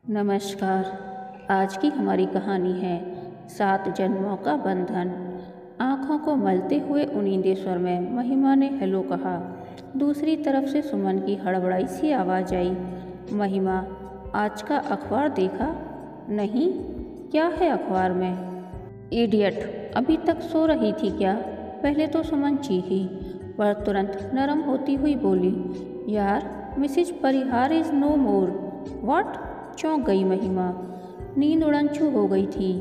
नमस्कार। आज की हमारी कहानी है 7 जन्मों का बंधन। आँखों को मलते हुए उन्नीदे स्वर में महिमा ने हेलो कहा। दूसरी तरफ से सुमन की हड़बड़ाई सी आवाज़ आई। महिमा, आज का अखबार देखा? नहीं, क्या है अखबार में? इडियट, अभी तक सो रही थी क्या? पहले तो सुमन चीखी, पर तुरंत नरम होती हुई बोली, यार, Mrs Parihar is no more. What? चौंक गई महिमा। नींद उड़नछू हो गई थी।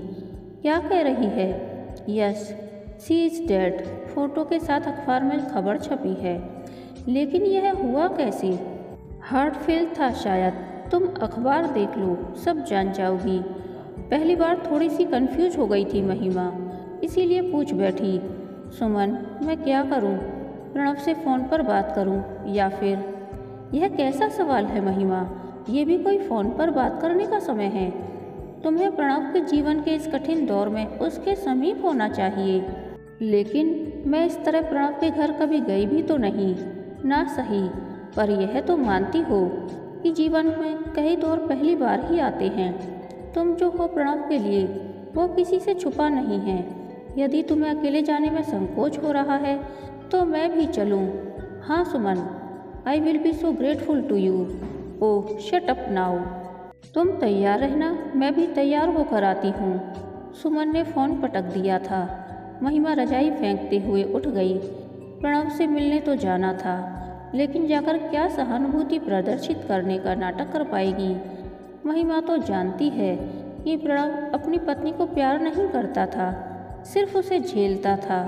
क्या कह रही है? Yes, she is dead. Photo के साथ अखबार में खबर छपी है। लेकिन यह हुआ कैसे? हार्ट फेल था शायद। तुम अखबार देख लो, सब जान जाओगी। पहली बार थोड़ी सी कंफ्यूज हो गई थी महिमा, इसीलिए पूछ बैठी। सुमन, मैं क्या करूं? प्रणव से फ़ोन पर बात करूं या फिर? यह कैसा सवाल है महिमा? ये भी कोई फ़ोन पर बात करने का समय है? तुम्हें प्रणव के जीवन के इस कठिन दौर में उसके समीप होना चाहिए। लेकिन मैं इस तरह प्रणव के घर कभी गई भी तो नहीं। ना सही, पर यह तो मानती हो कि जीवन में कई दौर पहली बार ही आते हैं। तुम जो हो प्रणव के लिए, वो किसी से छुपा नहीं है। यदि तुम्हें अकेले जाने में संकोच हो रहा है तो मैं भी चलूँ। हाँ Suman, I will be so grateful to you. Oh, shut up now. तुम तैयार रहना, मैं भी तैयार होकर आती हूँ। सुमन ने फ़ोन पटक दिया था। महिमा रजाई फेंकते हुए उठ गई। प्रणव से मिलने तो जाना था, लेकिन जाकर क्या सहानुभूति प्रदर्शित करने का नाटक कर पाएगी? महिमा तो जानती है कि प्रणव अपनी पत्नी को प्यार नहीं करता था, सिर्फ उसे झेलता था।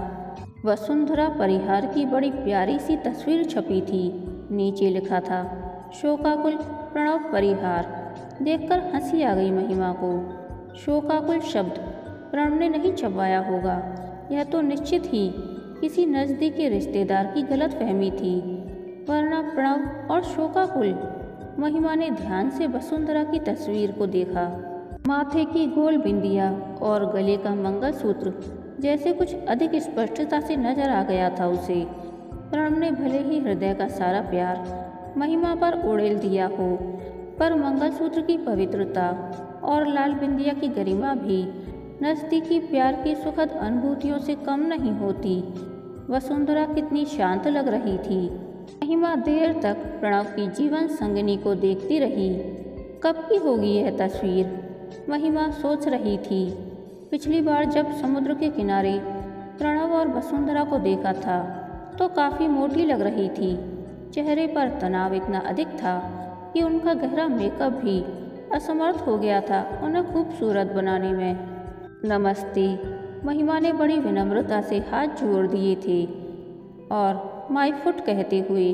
वसुंधरा परिहार की बड़ी प्यारी सी तस्वीर छपी थी। नीचे लिखा था, शोकाकुल प्रणव परिहार। देखकर हंसी आ गई महिमा को। शोकाकुल शब्द प्रणव ने नहीं छपवाया होगा। यह तो निश्चित ही किसी नज़दीकी रिश्तेदार की गलतफहमी थी, वरना प्रणव और शोकाकुल। महिमा ने ध्यान से वसुंधरा की तस्वीर को देखा। माथे की गोल बिंदिया और गले का मंगलसूत्र जैसे कुछ अधिक स्पष्टता से नजर आ गया था उसे। प्रणव ने भले ही हृदय का सारा प्यार महिमा पर उड़ेल दिया हो, पर मंगलसूत्र की पवित्रता और लाल बिंदिया की गरिमा भी नज़दीकी प्यार की सुखद अनुभूतियों से कम नहीं होती। वसुंधरा कितनी शांत लग रही थी। महिमा देर तक प्रणव की जीवन संगिनी को देखती रही। कब की होगी यह तस्वीर? महिमा सोच रही थी। पिछली बार जब समुद्र के किनारे प्रणव और वसुंधरा को देखा था तो काफ़ी मोटी लग रही थी। चेहरे पर तनाव इतना अधिक था कि उनका गहरा मेकअप भी असमर्थ हो गया था उन्हें खूबसूरत बनाने में। नमस्ते, महिमा ने बड़ी विनम्रता से हाथ जोड़ दिए थे और माय फुट कहते हुए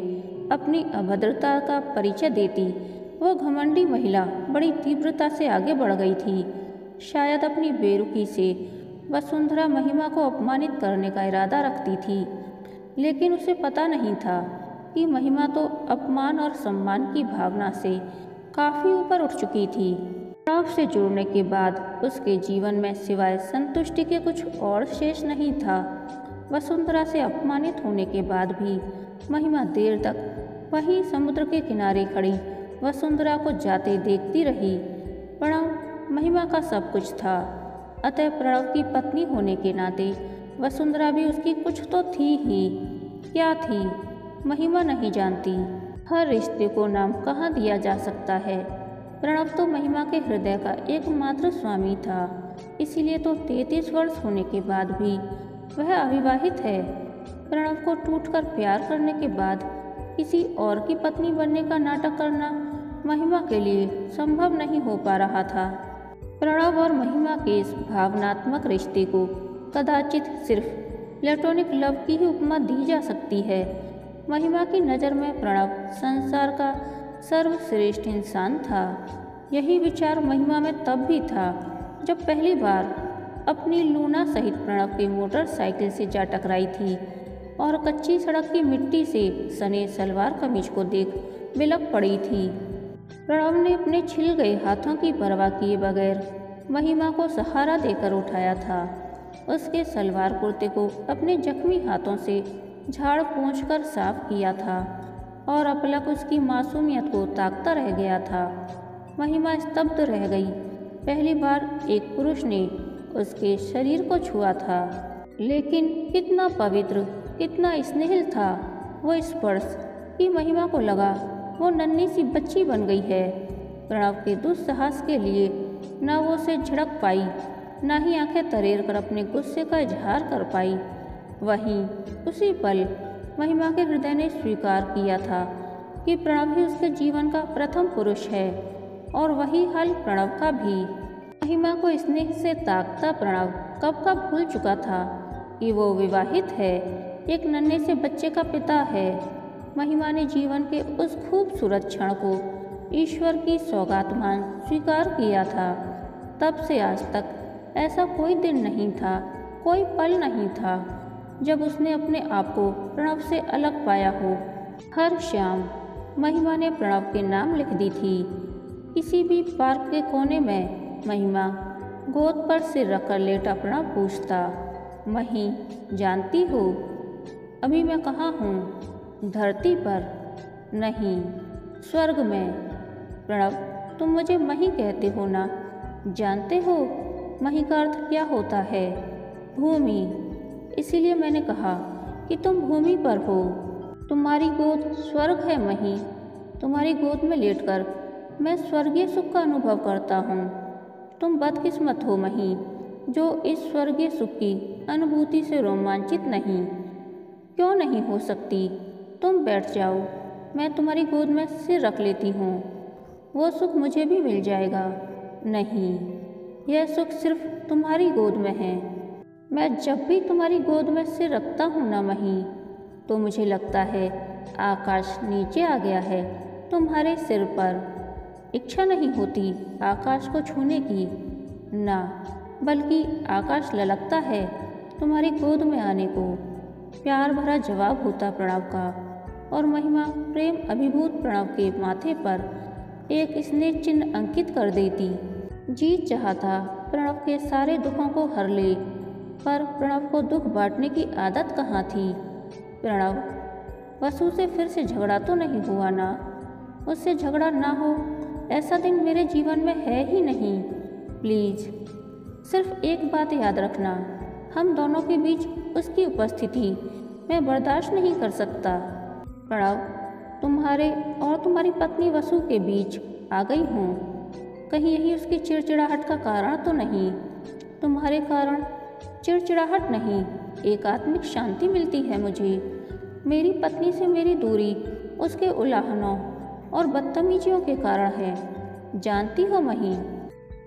अपनी अभद्रता का परिचय देती वो घमंडी महिला बड़ी तीव्रता से आगे बढ़ गई थी। शायद अपनी बेरुखी से वसुंधरा महिमा को अपमानित करने का इरादा रखती थी, लेकिन उसे पता नहीं था कि महिमा तो अपमान और सम्मान की भावना से काफ़ी ऊपर उठ चुकी थी। प्रणव से जुड़ने के बाद उसके जीवन में सिवाय संतुष्टि के कुछ और शेष नहीं था। वसुंधरा से अपमानित होने के बाद भी महिमा देर तक वहीं समुद्र के किनारे खड़ी वसुंधरा को जाते देखती रही। प्रणव महिमा का सब कुछ था, अतः प्रणव की पत्नी होने के नाते वसुंधरा भी उसकी कुछ तो थी ही। क्या थी महिमा नहीं जानती। हर रिश्ते को नाम कहाँ दिया जा सकता है। प्रणव तो महिमा के हृदय का एकमात्र स्वामी था, इसीलिए तो 33 वर्ष होने के बाद भी वह अविवाहित है। प्रणव को टूटकर प्यार करने के बाद किसी और की पत्नी बनने का नाटक करना महिमा के लिए संभव नहीं हो पा रहा था। प्रणव और महिमा के इस भावनात्मक रिश्ते को कदाचित सिर्फ प्लेटोनिक लव की ही उपमा दी जा सकती है। महिमा की नज़र में प्रणव संसार का सर्वश्रेष्ठ इंसान था। यही विचार महिमा में तब भी था जब पहली बार अपनी लूना सहित प्रणव के मोटरसाइकिल से जा टकराई थी और कच्ची सड़क की मिट्टी से सने सलवार कमीज को देख बिलक पड़ी थी। प्रणव ने अपने छिल गए हाथों की परवाह किए बगैर महिमा को सहारा देकर उठाया था। उसके सलवार कुर्ते को अपने जख्मी हाथों से झाड़ पोंछ कर साफ किया था और अपलक उसकी मासूमियत को ताकता रह गया था। महिमा स्तब्ध रह गई। पहली बार एक पुरुष ने उसके शरीर को छुआ था, लेकिन कितना पवित्र, कितना स्नेहिल था वो स्पर्श कि महिमा को लगा वो नन्ही सी बच्ची बन गई है। प्रणव के दुस्साहस के लिए न वो उसे झिड़क पाई, न ही आंखें तरेर कर अपने गुस्से का इजहार कर पाई। वहीं उसी पल महिमा के हृदय ने स्वीकार किया था कि प्रणव ही उसके जीवन का प्रथम पुरुष है, और वही हाल प्रणव का भी। महिमा को स्नेह से ताकता प्रणव कब का भूल चुका था कि वो विवाहित है, एक नन्हे से बच्चे का पिता है। महिमा ने जीवन के उस खूबसूरत क्षण को ईश्वर की सौगात मान स्वीकार किया था। तब से आज तक ऐसा कोई दिन नहीं था, कोई पल नहीं था जब उसने अपने आप को प्रणव से अलग पाया हो। हर शाम महिमा ने प्रणव के नाम लिख दी थी। किसी भी पार्क के कोने में महिमा गोद पर सिर रखकर लेटा प्रणव पूछता, मही जानती हो अभी मैं कहाँ हूँ? धरती पर नहीं, स्वर्ग में। प्रणव, तुम मुझे मही कहते हो ना? जानते हो मही का अर्थ क्या होता है? भूमि। इसीलिए मैंने कहा कि तुम भूमि पर हो। तुम्हारी गोद स्वर्ग है मही। तुम्हारी गोद में लेटकर मैं स्वर्गीय सुख का अनुभव करता हूँ। तुम बदकिस्मत हो मही, जो इस स्वर्गीय सुख की अनुभूति से रोमांचित नहीं। क्यों नहीं हो सकती? तुम बैठ जाओ, मैं तुम्हारी गोद में सिर रख लेती हूँ। वो सुख मुझे भी मिल जाएगा। नहीं, यह सुख सिर्फ तुम्हारी गोद में है। मैं जब भी तुम्हारी गोद में सिर रखता हूँ ना मही, तो मुझे लगता है आकाश नीचे आ गया है तुम्हारे सिर पर। इच्छा नहीं होती आकाश को छूने की, ना, बल्कि आकाश ललकता है तुम्हारी गोद में आने को। प्यार भरा जवाब होता प्रणव का, और महिमा प्रेम अभिभूत प्रणव के माथे पर एक स्नेह चिन्ह अंकित कर देती। जी चाहता प्रणव के सारे दुखों को हर ले, पर प्रणव को दुख बांटने की आदत कहाँ थी। प्रणव, वसु से फिर से झगड़ा तो नहीं हुआ ना? उससे झगड़ा ना हो ऐसा दिन मेरे जीवन में है ही नहीं। प्लीज़ सिर्फ एक बात याद रखना, हम दोनों के बीच उसकी उपस्थिति मैं बर्दाश्त नहीं कर सकता। प्रणव, तुम्हारे और तुम्हारी पत्नी वसु के बीच आ गई हूँ। कहीं यही उसकी चिड़चिड़ाहट का कारण तो नहीं? तुम्हारे कारण चिड़चिड़ाहट नहीं, एक आत्मिक शांति मिलती है मुझे। मेरी पत्नी से मेरी दूरी उसके उल्लंघनों और बदतमीजियों के कारण है। जानती हो मही,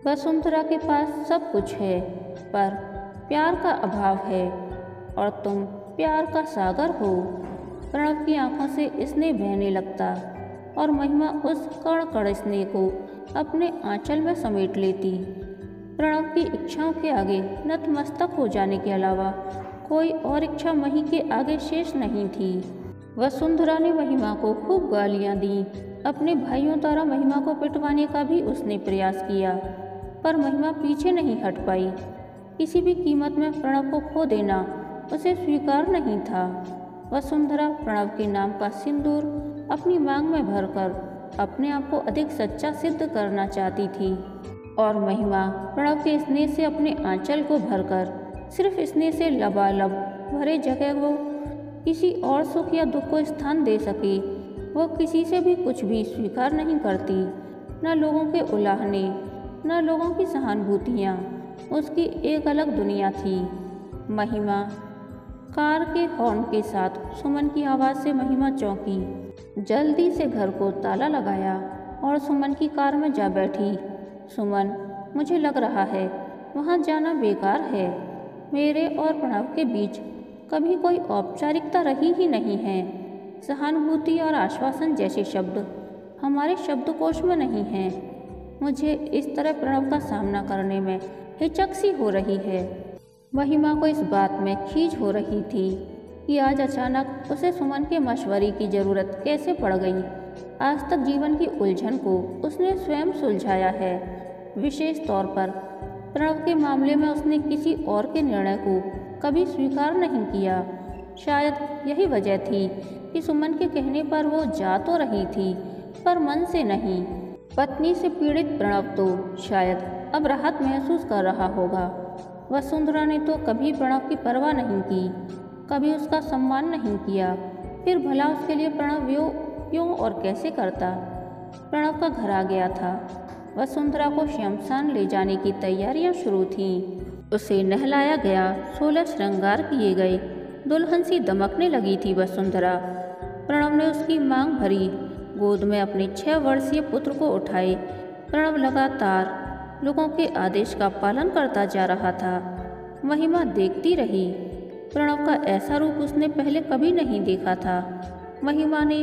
वसुंधरा के पास सब कुछ है, पर प्यार का अभाव है, और तुम प्यार का सागर हो। प्रणव की आंखों से स्नेह बहने लगता, और महिमा उस कण कण स्नेह को अपने आंचल में समेट लेती। प्रणव की इच्छाओं के आगे नतमस्तक हो जाने के अलावा कोई और इच्छा मही के आगे शेष नहीं थी। वसुंधरा ने महिमा को खूब गालियाँ दी। अपने भाइयों द्वारा महिमा को पिटवाने का भी उसने प्रयास किया, पर महिमा पीछे नहीं हट पाई। किसी भी कीमत में प्रणव को खो देना उसे स्वीकार नहीं था। वसुंधरा प्रणव के नाम का सिंदूर अपनी मांग में भरकर अपने आप को अधिक सच्चा सिद्ध करना चाहती थी, और महिमा प्रणव के स्नेह से अपने आंचल को भरकर सिर्फ स्नेह से लबालब भरे जगह वो किसी और सुख या दुख को स्थान दे सके। वो किसी से भी कुछ भी स्वीकार नहीं करती, न लोगों के उलाहने, न लोगों की सहानुभूतियाँ। उसकी एक अलग दुनिया थी। महिमा। कार के हॉर्न के साथ सुमन की आवाज़ से महिमा चौंकी। जल्दी से घर को ताला लगाया और सुमन की कार में जा बैठी। सुमन, मुझे लग रहा है वहाँ जाना बेकार है। मेरे और प्रणव के बीच कभी कोई औपचारिकता रही ही नहीं है। सहानुभूति और आश्वासन जैसे शब्द हमारे शब्दकोश में नहीं हैं। मुझे इस तरह प्रणव का सामना करने में हिचक सी हो रही है। महिमा को इस बात में खींच हो रही थी कि आज अचानक उसे सुमन के मशवरे की ज़रूरत कैसे पड़ गई। आज तक जीवन की उलझन को उसने स्वयं सुलझाया है। विशेष तौर पर प्रणव के मामले में उसने किसी और के निर्णय को कभी स्वीकार नहीं किया। शायद यही वजह थी कि सुमन के कहने पर वो जा तो रही थी, पर मन से नहीं। पत्नी से पीड़ित प्रणव तो शायद अब राहत महसूस कर रहा होगा। वसुंधरा ने तो कभी प्रणव की परवाह नहीं की, कभी उसका सम्मान नहीं किया, फिर भला उसके लिए प्रणव क्यों और कैसे करता। प्रणव का घर आ गया था। वसुंधरा को शमशान ले जाने की तैयारियां शुरू थीं। उसे नहलाया गया, 16 श्रृंगार किए गए, दुल्हन सी दमकने लगी थी वसुंधरा। प्रणव ने उसकी मांग भरी, गोद में अपने 6 वर्षीय पुत्र को उठाए। प्रणव लगातार लोगों के आदेश का पालन करता जा रहा था। महिमा देखती रही। प्रणव का ऐसा रूप उसने पहले कभी नहीं देखा था। महिमा ने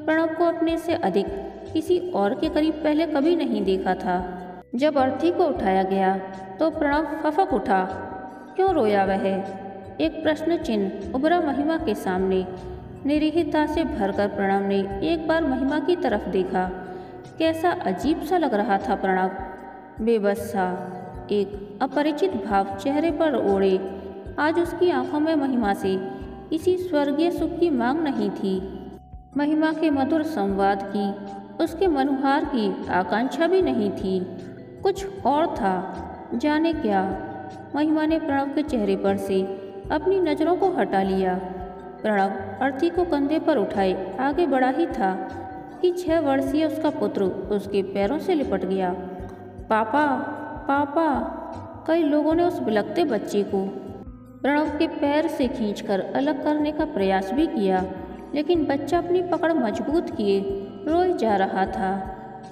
प्रणव को अपने से अधिक किसी और के करीब पहले कभी नहीं देखा था। जब अर्थी को उठाया गया तो प्रणव फफक उठा। क्यों रोया वह? एक प्रश्न चिन्ह उभरा महिमा के सामने। निरीहता से भरकर प्रणव ने एक बार महिमा की तरफ देखा। कैसा अजीब सा लग रहा था प्रणव, बेबस सा। एक अपरिचित भाव चेहरे पर ओढ़े। आज उसकी आंखों में महिमा से किसी स्वर्गीय सुख की मांग नहीं थी। महिमा के मधुर संवाद की, उसके मनोहार की आकांक्षा भी नहीं थी। कुछ और था, जाने क्या। महिमा ने प्रणव के चेहरे पर से अपनी नज़रों को हटा लिया। प्रणव अर्थी को कंधे पर उठाए आगे बढ़ा ही था कि 6 वर्षीय उसका पुत्र उसके पैरों से लिपट गया। पापा, पापा। कई लोगों ने उस बिलखते बच्चे को प्रणव के पैर से खींचकर अलग करने का प्रयास भी किया, लेकिन बच्चा अपनी पकड़ मजबूत किए रोए जा रहा था।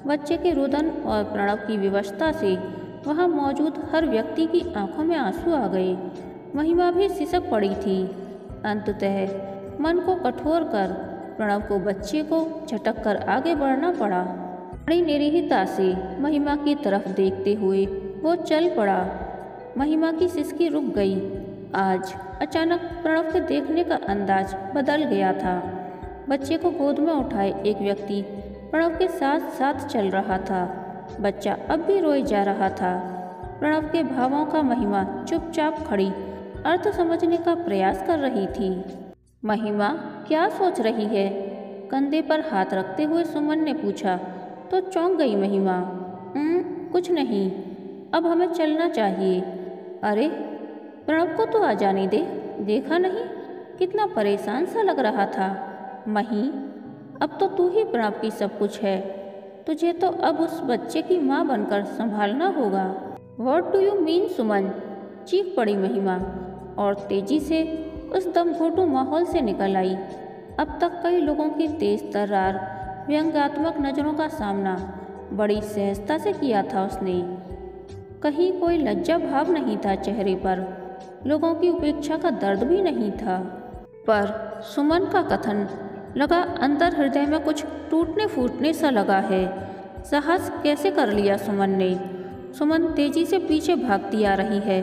बच्चे के रुदन और प्रणव की विवशता से वहां मौजूद हर व्यक्ति की आंखों में आंसू आ गए। महिमा भी सिसक पड़ी थी। अंततः मन को कठोर कर प्रणव को बच्चे को झटक कर आगे बढ़ना पड़ा। बड़ी निरीहता से महिमा की तरफ देखते हुए वो चल पड़ा। महिमा की सिसकी रुक गई। आज अचानक प्रणव के देखने का अंदाज बदल गया था। बच्चे को गोद में उठाए एक व्यक्ति प्रणव के साथ साथ चल रहा था। बच्चा अब भी रोए जा रहा था। प्रणव के भावों का महिमा चुपचाप खड़ी अर्थ समझने का प्रयास कर रही थी। महिमा क्या सोच रही है? कंधे पर हाथ रखते हुए सुमन ने पूछा तो चौंक गई महिमा। कुछ नहीं, अब हमें चलना चाहिए। अरे प्रणव को तो आ जाने दे, देखा नहीं कितना परेशान सा लग रहा था। मही, अब तो तू ही प्रणव की सब कुछ है। तुझे तो अब उस बच्चे की माँ बनकर संभालना होगा। व्हाट डू यू मीन सुमन? चीख पड़ी महिमा और तेजी से उस दमघोटू माहौल से निकल आई। अब तक कई लोगों की तेज तर्रार व्यंग्यात्मक नज़रों का सामना बड़ी सहजता से किया था उसने। कहीं कोई लज्जा भाव नहीं था चेहरे पर, लोगों की उपेक्षा का दर्द भी नहीं था। पर सुमन का कथन लगा अंदर हृदय में कुछ टूटने फूटने सा लगा है। साहस कैसे कर लिया सुमन ने? सुमन तेजी से पीछे भागती आ रही है।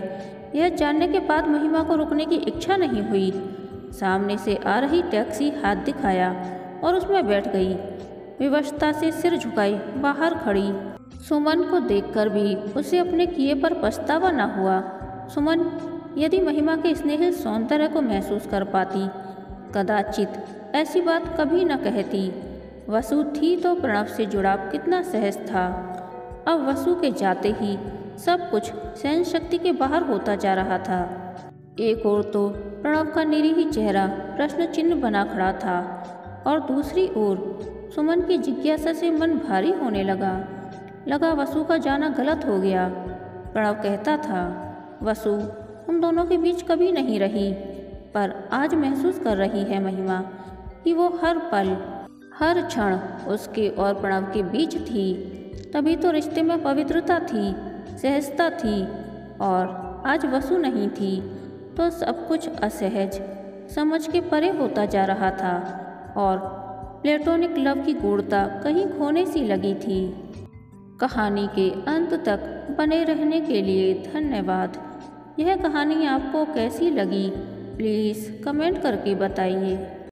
यह जानने के बाद महिमा को रुकने की इच्छा नहीं हुई। सामने से आ रही टैक्सी हाथ दिखाया और उसमें बैठ गई। विवशता से सिर झुकाई बाहर खड़ी। सुमन को देखकर भी उसे अपने किए पर पछतावा न हुआ। सुमन यदि महिमा के स्नेह सौंदर्य को महसूस कर पाती, कदाचित ऐसी बात कभी न कहती। वसु थी तो प्रणव से जुड़ाव कितना सहज था। अब वसु के जाते ही सब कुछ सहन शक्ति के बाहर होता जा रहा था। एक ओर तो प्रणव का निरीह चेहरा प्रश्न चिन्ह बना खड़ा था और दूसरी ओर सुमन की जिज्ञासा से मन भारी होने लगा वसु का जाना गलत हो गया। प्रणव कहता था, वसु हम दोनों के बीच कभी नहीं रही, पर आज महसूस कर रही है महिमा कि वो हर पल हर क्षण उसके और प्रणव के बीच थी। तभी तो रिश्ते में पवित्रता थी, सहजता थी। और आज वसु नहीं थी तो सब कुछ असहज, समझ के परे होता जा रहा था और प्लेटोनिक लव की गूढ़ता कहीं खोने सी लगी थी। कहानी के अंत तक बने रहने के लिए धन्यवाद। यह कहानी आपको कैसी लगी प्लीज़ कमेंट करके बताइए।